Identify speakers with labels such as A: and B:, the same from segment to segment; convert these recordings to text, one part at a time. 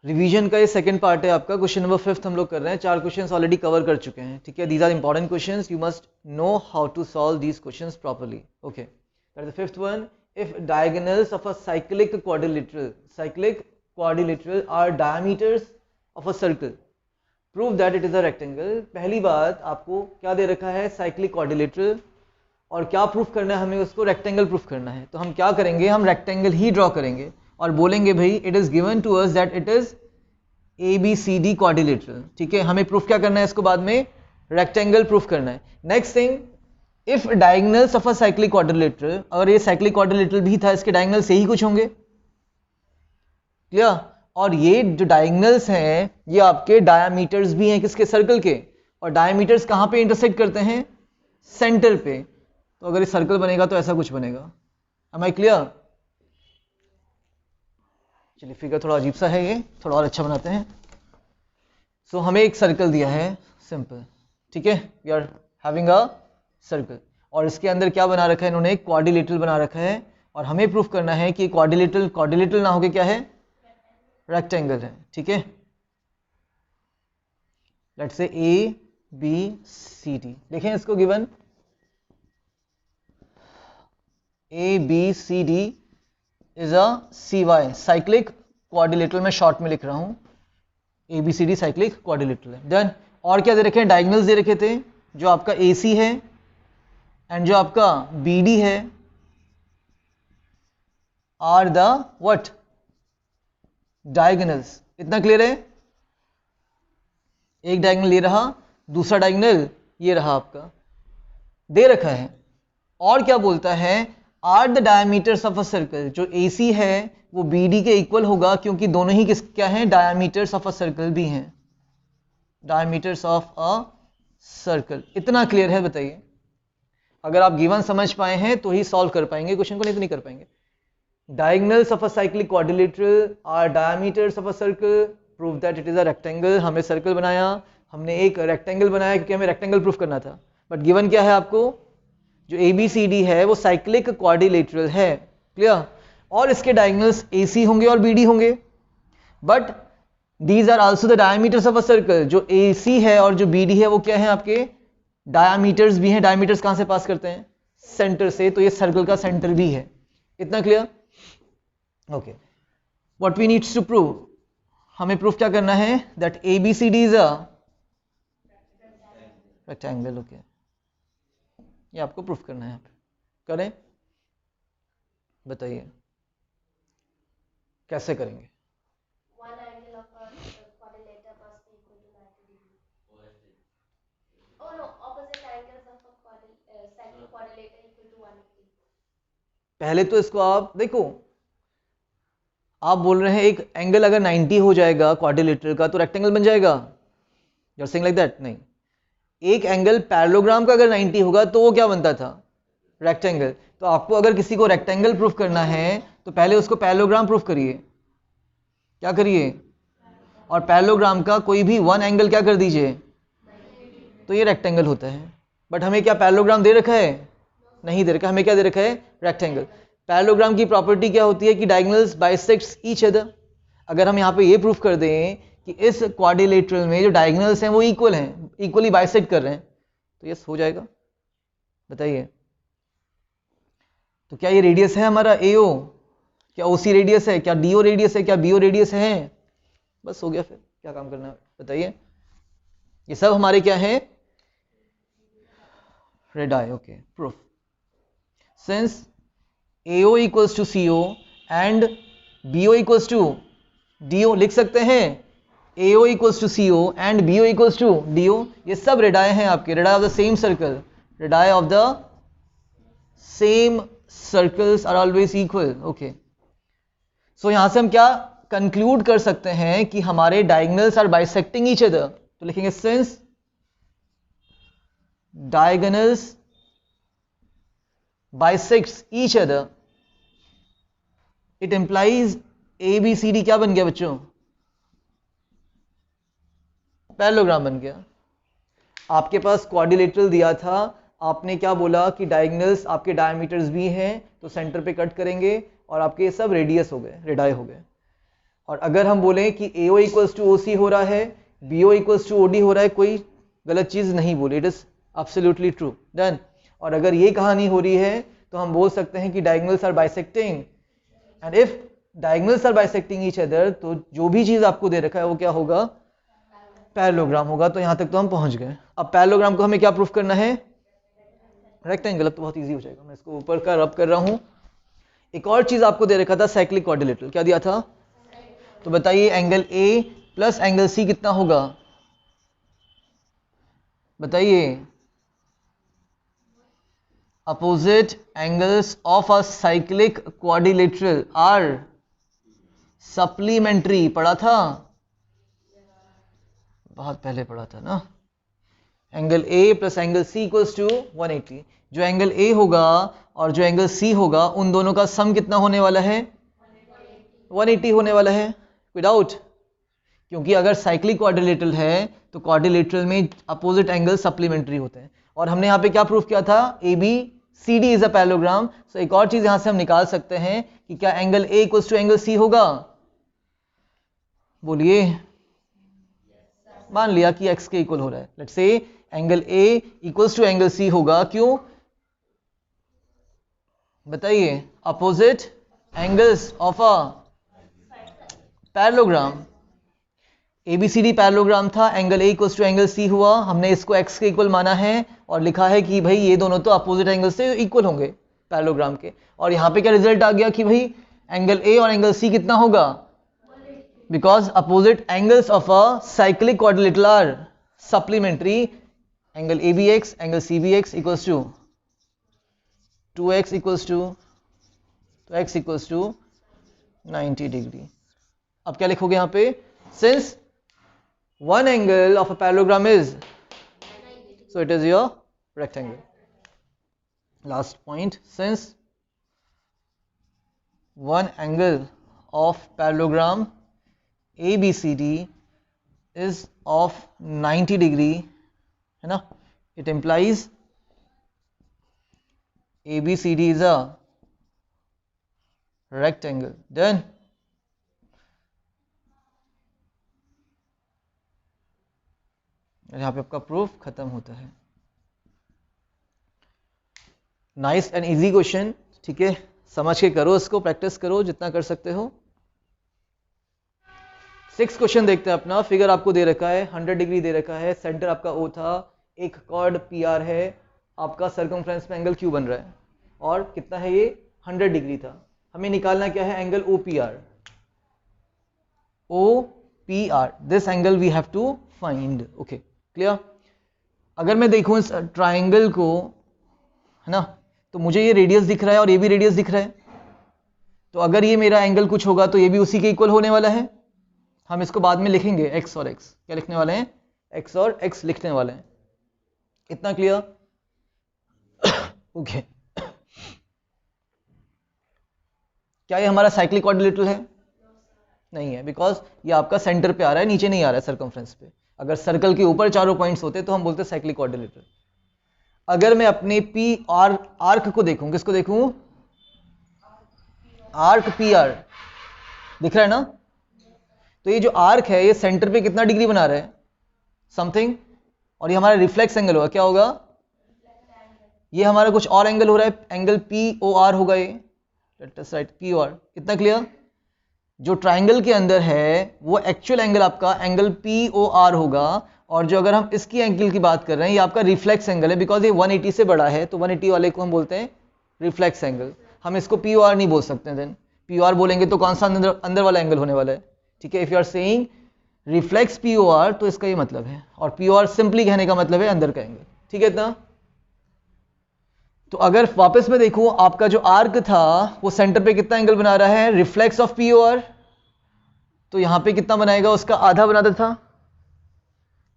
A: Revision का ये second part है आपका, क्वेश्चन नंबर 5 हम लोग कर रहे हैं, 4 क्वेश्चंस ऑलरेडी कवर कर चुके हैं, ठीक है। These are important questions, you must know how to solve these questions properly, okay. That is the fifth one, if diagonals of a cyclic quadrilateral are diameters of a circle prove that it is a rectangle. पहली बात आपको क्या दे रखा है, cyclic quadrilateral, और क्या proof करना है हमें, उसको रेक्टेंगल प्रूफ करना है। तो हम क्या करेंगे, हम रेक्टेंगल ही ड्रॉ करेंगे और बोलेंगे भाई it is given to us that it is ABCD quadrilateral, ठीक है। हमें प्रूफ क्या करना है इसको, बाद में रेक्टेंगल प्रूफ करना है। Next thing, if diagonals of a cyclic quadrilateral, अगर ये साइक्लिक क्वाड्रिलेटरल भी था, इसके डायगोनल से ही कुछ होंगे, क्लियर। और ये जो डायगोनल्स हैं ये आपके डायामीटर्स भी हैं किसके, सर्कल के, और डायामीटर्स कहां पे इंटरसेक्ट करते हैं, सेंटर पे। तो अगर ये सर्कल बनेगा तो ऐसा कुछ बनेगा। Am I clear? चलिए फिगर थोड़ा अजीब सा है, ये थोड़ा और अच्छा बनाते हैं। सो हमें एक सर्कल दिया है सिंपल, ठीक है, we are having a circle, और इसके अंदर क्या बना रखा है इन्होंने, एक क्वाड्रिलेटरल बना रखा है, और हमें प्रूफ करना है कि क्वाड्रिलेटरल ना होके क्या है, रेक्टेंगल है, ठीक है। लेट्स से ABCD, देखें इसको given ABCD is a CY cyclic quadrilateral, मैं शॉर्ट में लिख रहा हूं, ABCD साइक्लिक क्वाड्रिलेटरल है। देन और क्या दे रखे हैं, डायगोनल्स दे रखे थे, जो आपका AC है एंड जो आपका BD है आर द व्हाट, डायगोनल्स। इतना क्लियर है? एक डायगोनल ये रहा, दूसरा डायगोनल ये रहा आपका, दे रखा है। और क्या बोलता है, are the diameters of a circle, जो AC है वो BD के इक्वल होगा, क्योंकि दोनों ही किस क्या हैं, डायमीटर्स ऑफ अ सर्कल भी हैं, डायमीटर्स ऑफ अ सर्कल। इतना क्लियर है? बताइए, अगर आप गिवन समझ पाए हैं तो ही सॉल्व कर पाएंगे क्वेश्चन को, नहीं तो नहीं कर पाएंगे। Diagonals of a cyclic quadrilateral are diameters of a circle, prove that it is a rectangle. हमने सर्कल बनाया, हमने एक रेक्टेंगल बनाया क्योंकि हमें रेक्टेंगल प्रूफ करना था, बट गिवन क्या है आपको, जो ABCD है वो साइक्लिक क्वाड्रिलेटरल है, क्लियर। और इसके डायगोनल्स AC होंगे और BD होंगे, but these are also the diameters of a circle. जो AC है और जो BD है वो क्या है, आपके डायमीटर्स भी हैं। डायमीटर्स कहां से पास करते हैं, सेंटर से, तो ये सर्कल का सेंटर भी है। इतना clear? Okay, what we needs to prove, हमें प्रूफ क्या करना है, that ABCD is a rectangle, okay. ये आपको प्रूफ करना है, करें, बताइए कैसे करेंगे। पहले तो इसको आप देखो, आप बोल रहे हैं एक एंगल अगर 90 हो जाएगा क्वाड्रिलेटरल का तो रेक्टेंगल बन जाएगा, you are saying like that? नहीं, एक एंगल पैरेललोग्राम का अगर 90 होगा तो वो क्या बनता था, रेक्टेंगल। तो आपको अगर किसी को रेक्टेंगल प्रूफ करना है तो पहले उसको पैरेललोग्राम प्रूफ करिए, क्या करिए, और पैरेललोग्राम का कोई भी वन एंगल क्या कर दीजिए, तो ये रेक्टेंगल होता है। बट हमें क्या पैरेललोग्राम दे रखा है, नहीं दे रखा, हमें क्या दे रखा है, रेक्टेंगल। पैरेललोग्राम की प्रॉपर्टी क्या होती है कि डायगोनल्स बाइसेक्ट्स ईच अदर। अगर हम यहाँ पे ये प्रूफ कर दें कि इस क्वाड्रिलेटरल में जो डायगोनल्स हैं वो इक्वल हैं, इक्वली बाइसेक्ट कर रहे हैं, तो यस हो जाएगा। बताइए, तो क्या ये रेडियस है हमारा AO, क्या OC रेडियस है, क्या DO रेडियस है, क्या BO रेडियस है, बस हो गया। फिर क्या काम करना है बताइए, ये सब हमारे क्या है, radii, okay. Proof, since AO equals to CO and BO equals to DO, लिख सकते हैं AO equals to CO and BO equals to DO, ये सब रेडाई हैं आपके, radii of the same circle, radii of the same circles are always equal, okay. So यहां से हम क्या कंक्लूड कर सकते हैं कि हमारे diagonals are bisecting each other, तो लिखेंगे since diagonals bisects each other, it implies ABCD क्या बन गया बच्चों, पैरेललोग्राम बन गया। आपके पास क्वाड्रिलेटरल दिया था, आपने क्या बोला कि डायगोनल्स आपके डायमीटर्स भी हैं, तो सेंटर पे कट करेंगे और आपके सब रेडियस हो गए, रेडाई हो गए। और अगर हम बोलें कि AO इक्वल्स टू OC हो रहा है, BO इक्वल्स टू OD हो रहा है, कोई गलत चीज़ नहीं बोली, it is absolutely true, done. और अगर ये कहानी हो रही है तो हम बोल सकते हैं कि diagonals are bisecting, and if diagonals are bisecting each other, तो जो भी चीज़ आपको दे रखा है वो क्या होगा, पैरेललोग्राम होगा। तो यहां तक तो हम पहुंच गए। अब पैरेललोग्राम को हमें क्या प्रूफ करना है, रेक्टेंगल। अब तो बहुत इजी हो जाएगा, मैं इसको ऊपर का रब कर रहा हूं। एक और चीज आपको दे रखा था, साइक्लिक क्वाड्रिलेटरल, क्या दिया था, तो बताइए angle A plus angle C कितना होगा, बताइए। Opposite angles of a cyclic quadrilateral are supplementary, पढ़ा था, बहुत पहले पढ़ा था ना। Angle A plus angle C equals to 180। जो एंगल A होगा और जो एंगल C होगा, उन दोनों का सम कितना होने वाला है, 180 होने वाला है। कोई डाउट, क्योंकि अगर साइक्लिक क्वाड्रिलेटरल है तो क्वाड्रिलेटरल में अपोजिट एंगल सप्लीमेंट्री होते हैं। और हमने यहाँ पे क्या प्रूफ किया था, ABCD इज अ पैरेललोग्राम। सो एक और चीज यहां से हम निकाल सकते हैं कि क्या angle A equals to angle C होगा, बोलिए। मान लिया कि x के इक्वल हो रहा है, let's say angle A equals to angle C होगा, क्यों बताइए, opposite angles of a parallelogram. ABCD parallelogram था, angle A equals to angle C हुआ, हमने इसको x के इक्वल माना है और लिखा है कि भाई ये दोनों तो अपोजिट एंगल से इक्वल होंगे पैरेललोग्राम के। और यहाँ पे क्या रिजल्ट आ गया कि भाई एंगल A और एंगल C कितना होगा, because opposite angles of a cyclic quadrilateral are supplementary. Angle ABX angle CBX equals to 2x equals to, तो x इक्वल्स टू 90 डिग्री। अब क्या लिखोगे यहाँ पे, since one angle of a parallelogram is, so it is your rectangle. Last point, since one angle of parallelogram ABCD is of 90 degree, है ना, it implies ABCD is a rectangle. Done. यहाँ पे आपका प्रूफ खत्म होता है। Nice and easy question, ठीक है, समझ के करो इसको, प्रैक्टिस करो जितना कर सकते हो। 6 क्वेश्चन देखते हैं अपना। फिगर आपको दे रखा है, 100 डिग्री दे रखा है, सेंटर आपका O था, एक कॉर्ड PR है, आपका सर्कमफ्रेंस में एंगल Q बन रहा है, और कितना है ये, 100 डिग्री था। हमें निकालना क्या है, angle OPR। OPR, this angle we have to find. Okay, clear. अगर मैं देखूं इस ट्राइंगल को, है ना, तो मुझे ये रेडियस दिख रहा है और ये भी रेडियस दिख रहा है, तो अगर ये मेरा एंगल कुछ होगा तो ये भी उसी के इक्वल होने वाला है। हम इसको बाद में लिखेंगे x और x, क्या लिखने वाले हैं, x और x लिखने वाले हैं। इतना क्लियर, ओके। क्या ये हमारा साइक्लिक क्वाड्रिलेटरल है, नहीं है, बिकॉज ये आपका सेंटर पे आ रहा है, नीचे नहीं आ रहा है सर्कमफ्रेंस पे। अगर सर्कल के ऊपर चारों पॉइंट्स होते तो हम बोलते साइक्लिक क्वाड्रिलेटरल। अगर मैं अपने P और आर्क को देखूं, किसको देखूं, आर्क PR, दिख रहा है ना, तो ये जो आर्क है ये सेंटर पे कितना डिग्री बना रहा है, समथिंग, और ये हमारा रिफ्लेक्स एंगल होगा, क्या होगा, ये हमारा कुछ और एंगल हो रहा है, एंगल POR होगा, ये लेट अस राइट POR। इतना क्लियर। जो ट्राइंगल के अंदर है वो एक्चुअल एंगल आपका एंगल POR होगा, और जो अगर हम इसकी एंगल की बात कर रहे हैं ये आपका रिफ्लेक्स एंगल है, बिकॉज ये 180 से बड़ा है, तो 180 वाले को हम बोलते हैं रिफ्लेक्स एंगल। हम इसको POR नहीं बोल सकते, देन POR बोलेंगे तो कौन सा अंदर वाला एंगल होने वाला है, ठीक है। If you are saying reflex POR तो इसका ये मतलब है, और POR सिंपली कहने का मतलब है अंदर का एंगल, ठीक है इतना। तो अगर वापस में देखूं, आपका जो आर्क था वो सेंटर पे कितना एंगल बना रहा है, रिफ्लेक्स ऑफ POR, तो यहां पे कितना बनाएगा, उसका आधा बनाता था।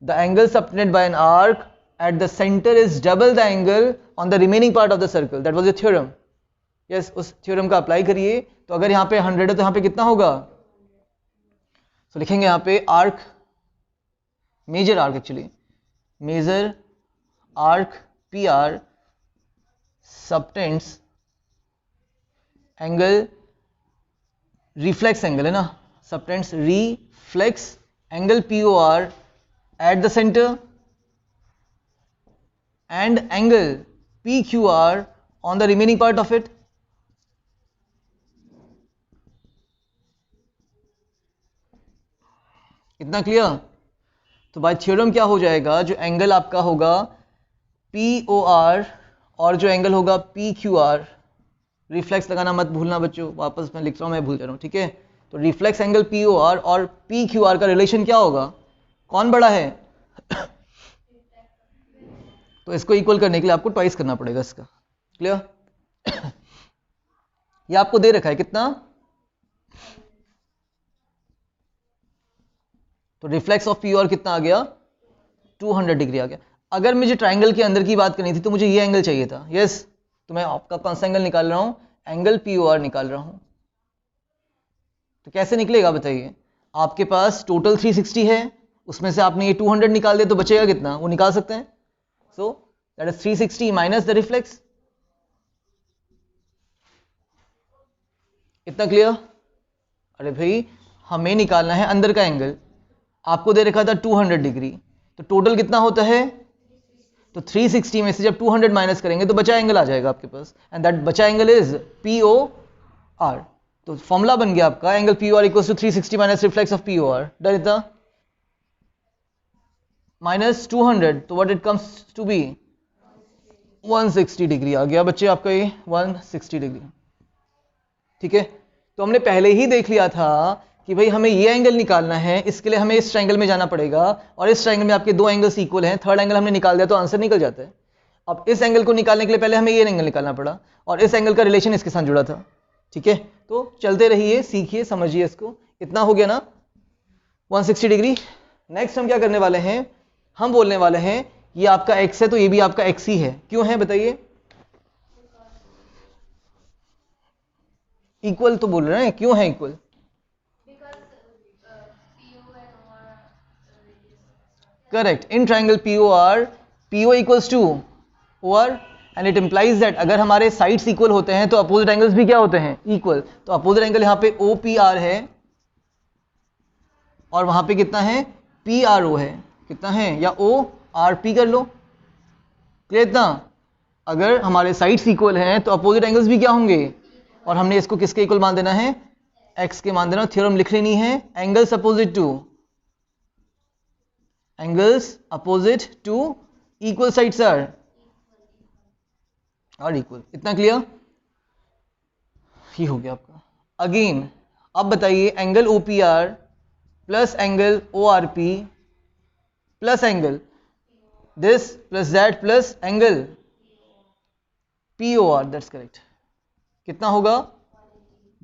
A: The angle subtended bye an arc at the centre is double the angle on the remaining part of the circle, that was the theorem. Yes, उस थ्योरम का अप्लाई करिए। तो अगर यहां पे 100 है तो यहां पे कितना होगा, तो लिखेंगे यहां पे arc, major arc, actually major arc PR subtends angle, reflex angle है ना, subtends reflex angle POR at the center and angle PQR on the remaining part of it. इतना क्लियर? तो बाय थ्योरम क्या हो जाएगा, जो एंगल आपका होगा POR और जो एंगल होगा PQR, रिफ्लेक्स लगाना मत भूलना बच्चों, वापस मैं लिख रहा हूँ, मैं भूल जा रहा हूँ, ठीक है। तो रिफ्लेक्स एंगल POR और PQR का रिलेशन क्या होगा, कौन बड़ा है? तो इसको इक्वल करने के लिए आपको ट्वाइस करना पड़ेगा इसका। क्लियर? ये आपको दे रखा है कितना, तो रिफ्लेक्स ऑफ POR कितना आ गया, 200 डिग्री आ गया। अगर मुझे ट्राइंगल के अंदर की बात करनी थी तो मुझे ये एंगल चाहिए था, यस, तो मैं आपका कौन सा एंगल निकाल रहा हूं, एंगल POR निकाल रहा हूं। तो कैसे निकलेगा बताइए, आपके पास टोटल 360 है, उसमें से आपने ये 200 निकाल दिया तो बचेगा कितना, वो निकाल सकते हैं। So that is 360 minus the reflex. इतना क्लियर? अरे भाई हमें निकालना है अंदर का एंगल, आपको दे रखा था 200 डिग्री, तो टोटल कितना होता है, तो 360 में से जब 200 माइनस करेंगे तो बचा एंगल आ जाएगा आपके पास, एंड दैट बचा एंगल इज POR। तो फॉर्मूला बन गया आपका angle POR equals to 360 minus reflex of POR, done इतना, माइनस 200, तो what it comes to be 160 degree आ गया बच्चे आपका ये 160 डिग्री। ठीक है, तो हमने पहले ही देख लिया था कि भाई हमें ये एंगल निकालना है, इसके लिए हमें इस ट्रायंगल में जाना पड़ेगा, और इस ट्रायंगल में आपके दो एंगल्स इक्वल हैं, थर्ड एंगल हमने निकाल दिया तो आंसर निकल जाता है। अब इस एंगल को निकालने के लिए पहले हमें ये एंगल निकालना पड़ा, और इस एंगल का रिलेशन इसके साथ जुड़ा था। ठीक है, तो चलते रहिए, सीखिए, समझिए इसको। इतना हो गया ना 160 डिग्री। नेक्स्ट हम क्या करने वाले हैं, हम बोलने वाले हैं ये आपका x है तो ये भी आपका x ही है। क्यों है बताइए, इक्वल तो बोल रहे हैं, क्यों है equal? Correct, in triangle POR PO equals to OR, and it implies that अगर हमारे साइड्स इक्वल होते हैं तो अपोजिट एंगल्स भी क्या होते हैं, इक्वल। तो अपोजिट एंगल यहाँ पे OPR है और वहां पे कितना है, PRO है, कितना है, या ORP कर लो। क्लियर? इतना, अगर हमारे साइड्स इक्वल हैं तो अपोजिट एंगल्स भी क्या होंगे, और हमने इसको किसके इक्वल मान देना है, x के मान देना। थ्योरम लिख लेनी है, angles opposite to, angles opposite to equal sides are equal. इतना क्लियर? ये हो गया आपका। अगेन अब बताइए, angle OPR plus angle ORP plus angle this plus that plus angle POR, that's correct. कितना होगा,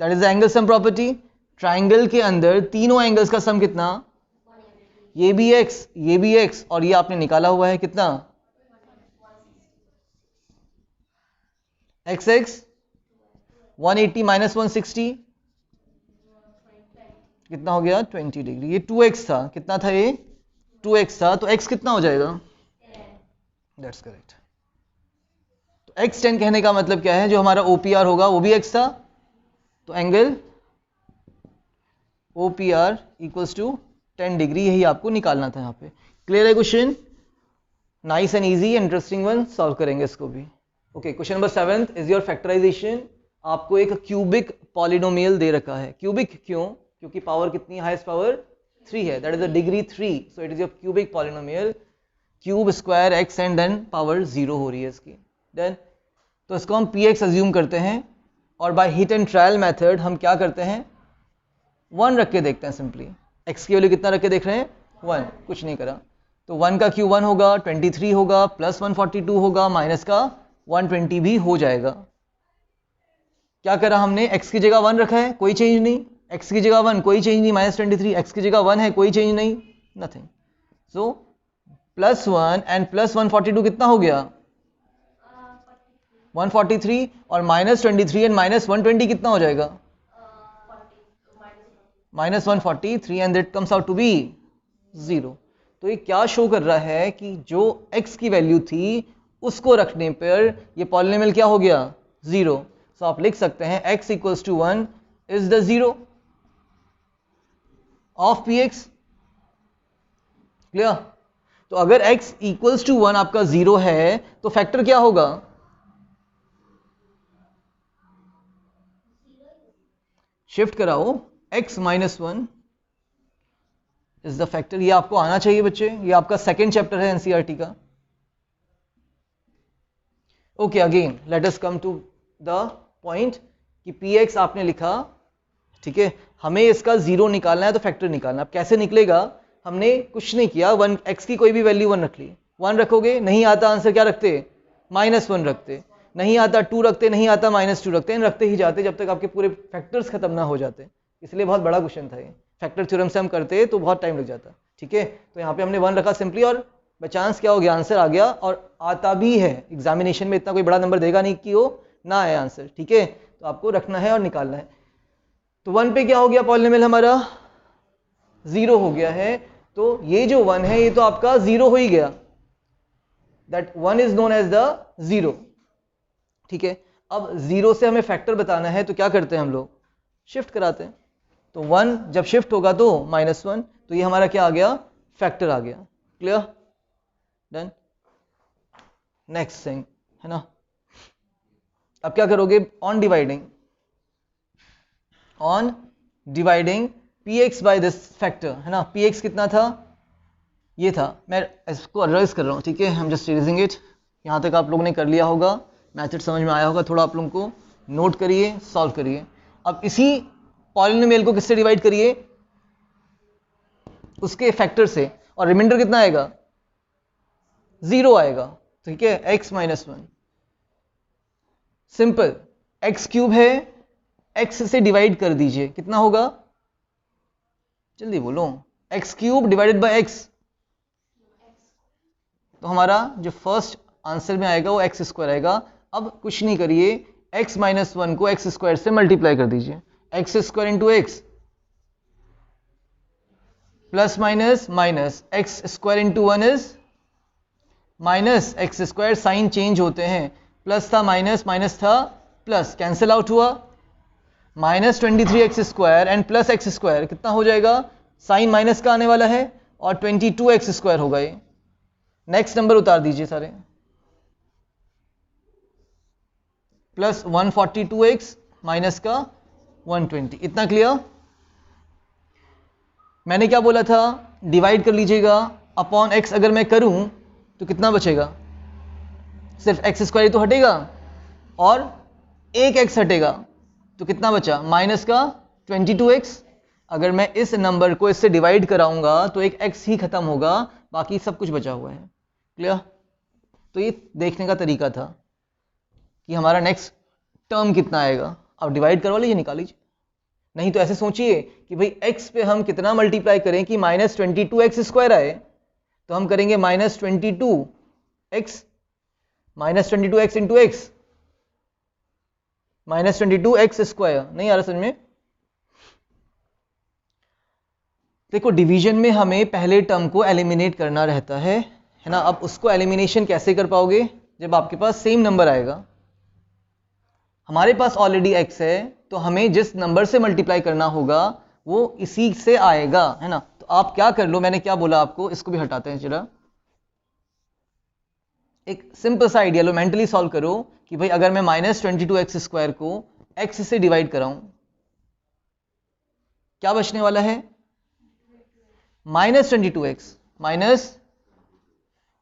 A: that is the angle sum property. Triangle के अंदर तीनों एंगल्स का सम कितना, ये भी x, ये भी x, और ये आपने निकाला हुआ है कितना, x 180 माइनस 160 कितना हो गया, 20 डिग्री। ये 2x था, कितना था ये, 2x था, तो x कितना हो जाएगा, दैट्स करेक्ट। तो x 10 कहने का मतलब क्या है, जो हमारा OPR होगा वो भी x था, तो angle OPR equals to 10 degree, यही आपको निकालना था यहाँ पे। क्लियर है question? Nice and easy, interesting one, solve करेंगे इसको भी। Okay, question number 7 is your factorisation. आपको एक क्यूबिक पॉलिनोमियल दे रखा है। क्यूबिक क्यों, क्योंकि पावर कितनी, हाईएस्ट पावर 3 है, that is a degree 3, so it is your cubic polynomial. Cube square x and then power 0 हो रही है इसकी। देन तो इसको हम px अज्यूम करते हैं, और by hit and trial method हम क्या करते हैं, 1 रख के देखते हैं सिंपली। x की वैल्यू कितना रख के देख रहे हैं, 1, कुछ नहीं करा, तो 1 का क्यूब 1 होगा, 23 होगा, प्लस 142 होगा, माइनस का 120 भी हो जाएगा। क्या करा हमने, x की जगह 1 रखा है, कोई चेंज नहीं, x की जगह 1 कोई चेंज नहीं, माइनस 23, x की जगह 1 है, कोई चेंज नहीं, nothing. So plus 1 and plus 142 कितना हो गया, 143, और माइनस 23 एंड माइनस 120 कितना हो जाएगा, minus 143, and that comes out to be 0। तो ये क्या शो कर रहा है कि जो x की वैल्यू थी उसको रखने पर ये पॉलिनोमियल क्या हो गया, 0। सो आप लिख सकते हैं x equals to 1 is the 0। Of P X. Clear? तो अगर x इक्वल्स टू 1 आपका 0 है तो फैक्टर क्या होगा? शिफ्ट कराओ, x minus 1 is the factor. ये आपको आना चाहिए बच्चे, ये आपका सेकेंड चैप्टर है एनसीईआरटी का। Okay, again let us come to the point कि पी एक्स आपने लिखा, ठीक है, हमें इसका 0 निकालना है तो फैक्टर निकालना। अब कैसे निकलेगा? हमने कुछ नहीं किया, 1 x की कोई भी वैल्यू 1 रख ली। 1 रखोगे, नहीं आता आंसर क्या रखते? -1 रखते। नहीं आता 2 रखते, नहीं आता -2 रखते। इन रखते ही जाते जब तक आपके पूरे फैक्टर्स खत्म ना हो जाते। इसलिए बहुत बड़ा क्वेश्चन था ये, फैक्टर थ्योरम से हम करते तो बहुत टाइम लग जाता। ठीक है, तो यहाँ पे हमने 1 रखा सिंपली, और बाई चांस क्या हो गया, आंसर आ गया। और आता भी है, एग्जामिनेशन में इतना कोई बड़ा नंबर देगा नहीं कि वो ना आए आंसर। ठीक है, तो आपको रखना है और निकालना है। तो 1 पे क्या हो गया? पॉलिनोमियल हमारा 0 हो गया है। तो ये जो 1 है ये तो आपका 0 हो ही गया, that 1 is known as the 0। ठीक है, अब 0 से हमें फैक्टर बताना है तो क्या करते हैं हम लोग? शिफ्ट कराते हैं। तो 1 जब शिफ्ट होगा तो -1, तो ये हमारा क्या आ गया? फैक्टर आ गया। क्लियर? डन। नेक्स्ट थिंग है ना, अब क्या करोगे? On dividing px by this factor, है ना। px कितना था? ये था। मैं इसको अरेज कर रहा हूँ, ठीक है, हम जस्ट इरेजिंग इट। यहाँ तक आप लोगों ने कर लिया होगा, मैथड समझ में आया होगा, थोड़ा आप लोगों को नोट करिए, सॉल्व करिए। अब इसी पॉलिनोमियल को किससे डिवाइड करिए? उसके फैक्टर से, और रिमाइंडर कितना आएगा? 0 आएगा। ठीक है, x minus 1। Simple, x cube है, x से डिवाइड कर दीजिए, कितना होगा? जल्दी बोलो। x cube divided by x, तो हमारा जो फर्स्ट आंसर में आएगा वो x स्क्वायर आएगा। अब कुछ नहीं करिए, x माइनस 1 को x स्क्वायर से मल्टीप्लाई कर दीजिए। x square into X, plus minus minus, x square into 1 is minus X square. Sign change होते हैं, प्लस था माइनस, माइनस था प्लस, कैंसिल आउट हुआ। -23x square and plus X square कितना हो जाएगा? साइन माइनस का आने वाला है और 22x स्क्वायर होगा ये। नेक्स्ट नंबर उतार दीजिए सारे, प्लस 142x माइनस का 120। इतना क्लियर? मैंने क्या बोला था? डिवाइड कर लीजिएगा अपॉन x। अगर मैं करूं तो कितना बचेगा? सिर्फ एक्स स्क्वायर तो हटेगा और एक x हटेगा, तो कितना बचा? माइनस का 22x। अगर मैं इस नंबर को इससे डिवाइड कराऊंगा तो एक x ही खत्म होगा, बाकी सब कुछ बचा हुआ है। क्लियर? तो ये देखने का तरीका था कि हमारा नेक्स्ट टर्म कितना आएगा। अब डिवाइड करवा लीजिए, निकाल लीजिए। नहीं तो ऐसे सोचिए कि भाई x पे हम कितना मल्टीप्लाई करें कि -22x स्क्वायर आए, तो हम करेंगे -22x into x, -22x square. नहीं आ रहा समझ में? देखो, डिवीजन में हमें पहले टर्म को एलिमिनेट करना रहता है ना। अब उसको एलिमिनेशन कैसे कर पाओगे? जब आपके पास सेम नंबर आएगा। हमारे पास ऑलरेडी x है, तो हमें जिस नंबर से मल्टीप्लाई करना होगा वो इसी से आएगा, है ना। तो आप क्या कर लो, मैंने क्या बोला आपको, इसको भी हटाते हैं जरा। एक सिंपल सा आइडिया लो, मेंटली सॉल्व करो कि भाई अगर मैं -22x स्क्वायर को x से डिवाइड कराऊं, क्या बचने वाला है? -22x माइनस,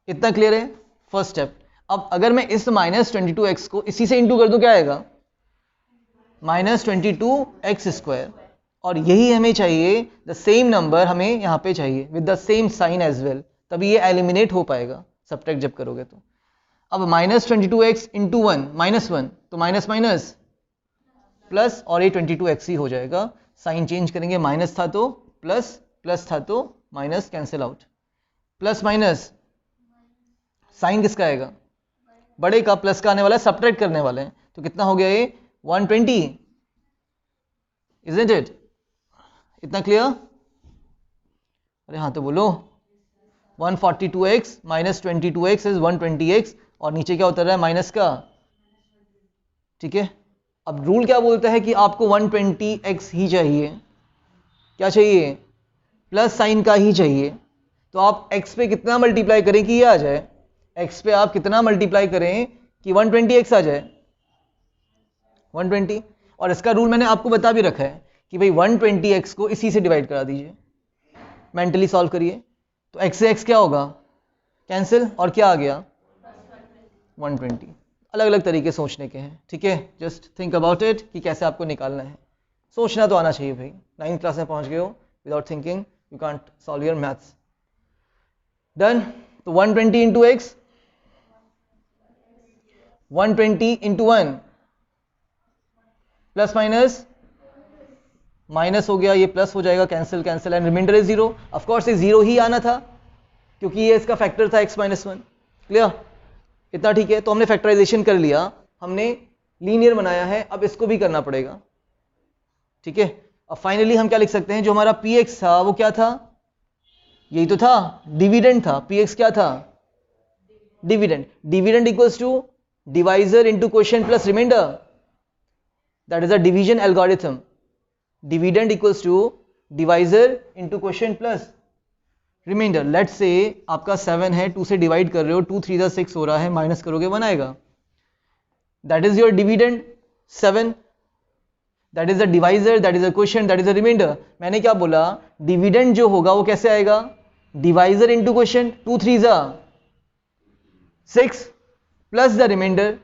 A: इतना क्लियर है? First step. अब अगर मैं इस -22x को इसी से इंटू कर दूं, क्या आएगा? -22x square. और यही हमें चाहिए, द सेम नंबर हमें यहां पे चाहिए with the same sign as well, तभी ये एलिमिनेट हो पाएगा सब्ट्रैक्ट जब करोगे तो। अब -22x इंटू 1 -1, तो माइनस माइनस प्लस, और ये 22x ही हो जाएगा। साइन चेंज करेंगे, माइनस था तो प्लस, प्लस था तो minus, cancel out. Plus minus, sign किसका आएगा? बड़े का, प्लस का आने वाला है, सब्ट्रैक्ट करने वाले हैं, तो कितना हो गया ये? 120, इजंट इट? इतना क्लियर? अरे हाँ तो बोलो। 142x minus 22x is 120x, और नीचे क्या उतर रहा है? माइनस का। ठीक है, अब रूल क्या बोलता है कि आपको 120x ही चाहिए। क्या चाहिए? प्लस साइन का ही चाहिए, तो आप x पे कितना मल्टीप्लाई करें कि ये आ जाए, x पे आप कितना मल्टीप्लाई करें कि 120x आ जाए, 120। और इसका रूल मैंने आपको बता भी रखा है कि भाई 120x को इसी से डिवाइड करा दीजिए, मेंटली सॉल्व करिए, तो x से x क्या होगा, कैंसिल, और क्या आ गया 120। अलग अलग तरीके सोचने के हैं, ठीक है, जस्ट थिंक अबाउट इट कि कैसे आपको निकालना है, सोचना तो आना चाहिए भाई, 9th क्लास में पहुंच गए हो, without thinking you can't solve your maths. Done, तो 120 into X, 120 into 1 plus minus, minus हो गया, ये प्लस हो जाएगा, cancel cancel, and remainder is 0। Of course ये 0 ही आना था क्योंकि ये इसका फैक्टर था x माइनस 1। क्लियर, इतना ठीक है। तो हमने फैक्टराइजेशन कर लिया, हमने लीनियर बनाया है, अब इसको भी करना पड़ेगा, ठीक है। अब फाइनली हम क्या लिख सकते हैं, जो हमारा px था वो क्या था, यही तो था, डिविडेंड था। px क्या था, dividend. Dividend equals to divisor into quotient plus remainder, that is a division algorithm. Dividend equals to divisor into quotient plus remainder. Let's say आपका 7 है, 2 से डिवाइड कर रहे हो, 2 3 6 हो रहा है, माइनस करोगे 1 आएगा, that is your dividend 7, that is the divisor, that is the quotient, that is the remainder. मैंने क्या बोला, डिविडेंड जो होगा वो कैसे आएगा, divisor into quotient, 2 3 6 plus the remainder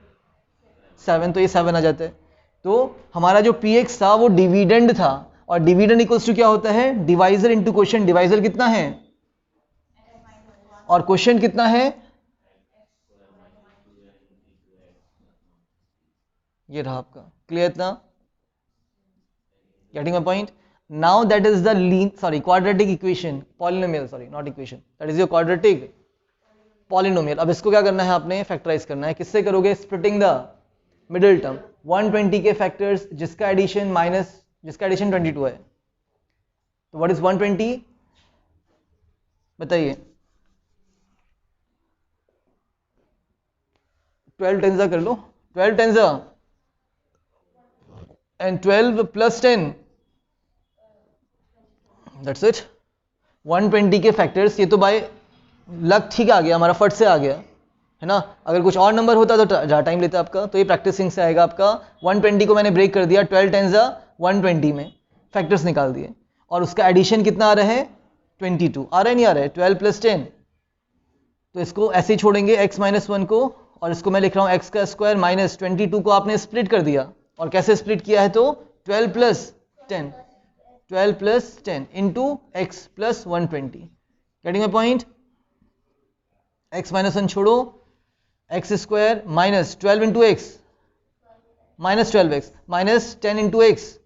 A: 7, तो ये 7 आ जाता है। तो हमारा जो px था वो डिविडेंड था, और डिविडेंड इक्वल्स टू क्या होता है, डिवाइजर इनटू क्वोशिएंट। डिवाइजर कितना है और क्वोशिएंट कितना है, ये रहा आपका। क्लियर इतना, getting my point. Now that is the quadratic equation, polynomial, not equation, that is your quadratic polynomial. अब इसको क्या करना है, आपने फैक्टराइज करना है। किससे करोगे, स्प्लिटिंग द मिडिल टर्म। 120 के फैक्टर्स जिसका एडिशन 22 है, तो व्हाट इज 120 बताइए, 12 टेंजा कर लो, 12 टेंजा एंड 12 प्लस 10, दैट्स इट। 120 के फैक्टर्स, ये तो बाय लक ठीक आ गया, हमारा फट से आ गया है ना, अगर कुछ और नंबर होता तो ज़्यादा टाइम लेता आपका, तो ये प्रैक्टिसिंग से आएगा आपका। 120 को मैंने ब्रेक कर दिया, 12 टेंजा 120 में फैक्टर्स निकाल दिए, और उसका एडिशन कितना आ रहा है, 22 आ रहा है, नहीं आ रहा है, 12 प्लस 10। तो इसको ऐसे ही छोड़ेंगे x माइनस 1 को, और इसको मैं लिख रहा हूँ x का स्क्वायर माइनस 22 को आपने स्प्लिट कर दिया, और कैसे स्प्लिट किया है, तो 12 plus 10 into x plus 120। Getting my point, x minus 1 छोड़ो, x square minus 12 into x minus 12x minus 10 into x,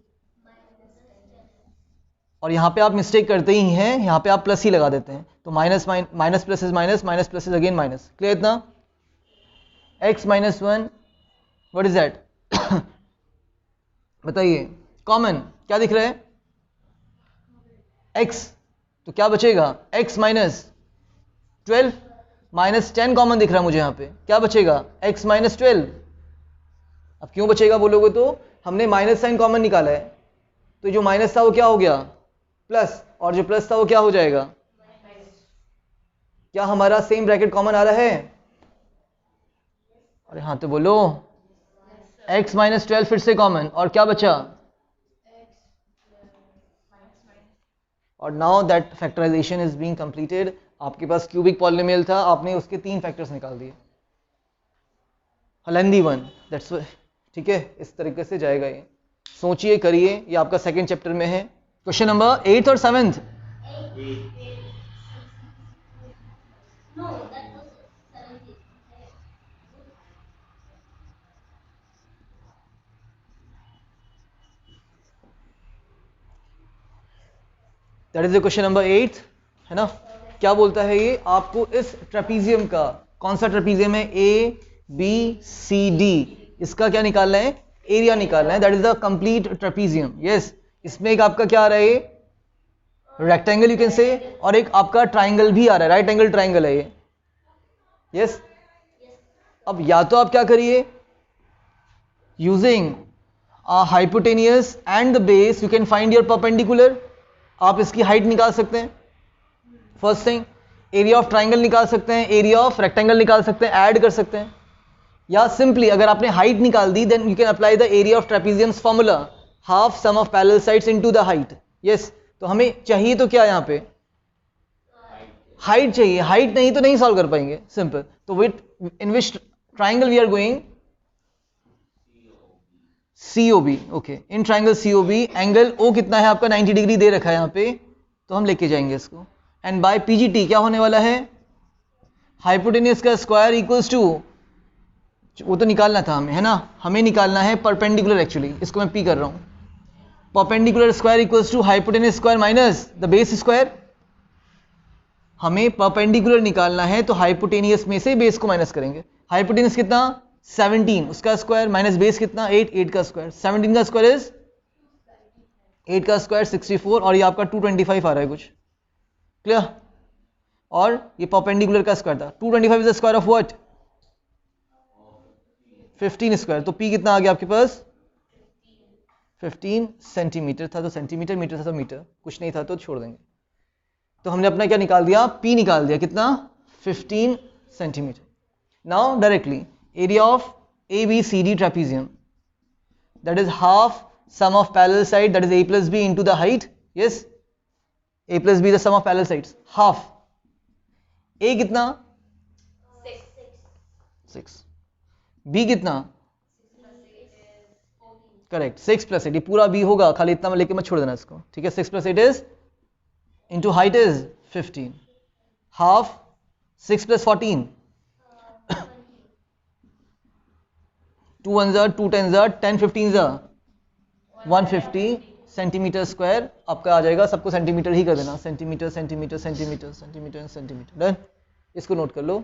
A: और यहां पे आप मिस्टेक करते ही हैं, यहां पे आप प्लस ही लगा देते हैं, तो minus minus plus is minus, minus plus is again minus. Clear इतना, x minus 1 what is that बताइए, कॉमन क्या दिख रहा है, x, तो क्या बचेगा, x माइनस 12, माइनस 10 कॉमन दिख रहा है मुझे यहाँ पे, क्या बचेगा, x माइनस 12। अब क्यों बचेगा बोलोगे, तो हमने माइनस साइन कॉमन निकाला है, तो जो माइनस था वो क्या हो गया, प्लस, और जो प्लस था वो क्या हो जाएगा, क्या हमारा सेम ब्रैकेट कॉमन आ रहा है, अरे हाँ तो बोलो, x माइनस 12 फिर से कॉमन, और क्या बचा, और now that factorisation is being completed. आपके पास क्यूबिक पॉलिनोमियल था, आपने उसके 3 फैक्टर्स निकाल दिए, लेंदी वन, दैट्स, ठीक है, इस तरीके से जाएगा ये। सोचिए, करिए, ये आपका सेकंड चैप्टर में है। क्वेश्चन नंबर 8 और 7th, that is the question number 8, है ना। क्या बोलता है ये, आपको इस ट्रेपीजियम का, कौन सा ट्रेपीजियम है, ए बी सी डी, इसका क्या निकालना है, एरिया निकालना है, that is the complete trapezium. Yes, इसमें एक आपका क्या आ रहा है, रेक्टेंगल यू कैन से, और एक आपका ट्राइंगल भी आ रहा है, राइट एंगल ट्राइंगल है ये। यस, अब या तो आप क्या करिए, using hypotenuse and the base you can find your perpendicular, आप इसकी हाइट निकाल सकते हैं, first thing. Area of triangle निकाल सकते हैं, एरिया ऑफ रेक्टेंगल निकाल सकते हैं, ऐड कर सकते हैं। या सिंपली अगर आपने हाइट निकाल दी then you can apply the area of trapeziums formula, half sum of parallel sides into the height. Yes, तो हमें चाहिए तो क्या, यहाँ पे हाइट चाहिए, हाइट नहीं तो नहीं सॉल्व कर पाएंगे, सिंपल। तो with in which triangle we are going, COB, okay. In triangle COB angle O कितना है आपका, 90 डिग्री दे रखा है यहाँ पे, तो हम लेके जाएंगे इसको। एंड बाय PGT क्या होने वाला है, हाइपोटेन्यूज का स्क्वायर इक्वल्स टू, वो तो निकालना था हमें, है ना, हमें निकालना है परपेंडिकुलर, एक्चुअली इसको मैं P कर रहा हूँ। Perpendicular square equals to hypotenuse square minus the base square. हमें परपेंडिकुलर निकालना है तो हाइपोटेनियस में से बेस को माइनस करेंगे। हाइपोटेनियस कितना 17, उसका स्क्वायर माइनस बेस कितना 8, 8 का स्क्वायर, 17 का स्क्वायर इज 8 का स्क्वायर 64, और ये आपका 225 आ रहा है कुछ, क्लियर। और ये परपेंडिकुलर का स्क्वायर था, 225 is the square of what, 15 square. तो P कितना आ गया आपके पास, 15 सेंटीमीटर था, तो सेंटीमीटर, मीटर था तो मीटर, कुछ नहीं था तो छोड़ देंगे। तो हमने अपना क्या निकाल दिया, P निकाल दिया, कितना 15 centimetre. Now directly area of ABCD trapezium, that is half sum of parallel side, that is A plus B into the height. Yes, A plus B is the sum of parallel sides, half। A कितना 6, B कितना, correct 6 plus 8, ये पूरा B होगा, खाली इतना में लेके मत छोड़ देना इसको, ठीक है। 6 plus 8 is into height is 15, half 6 plus 14, 2 1s are 2 10s are 10 15s are 150 centimetre square आपका आ जाएगा। सबको सेंटीमीटर ही कर देना, centimetre centimetre centimetre centimetre centimetre, done. इसको नोट कर लो।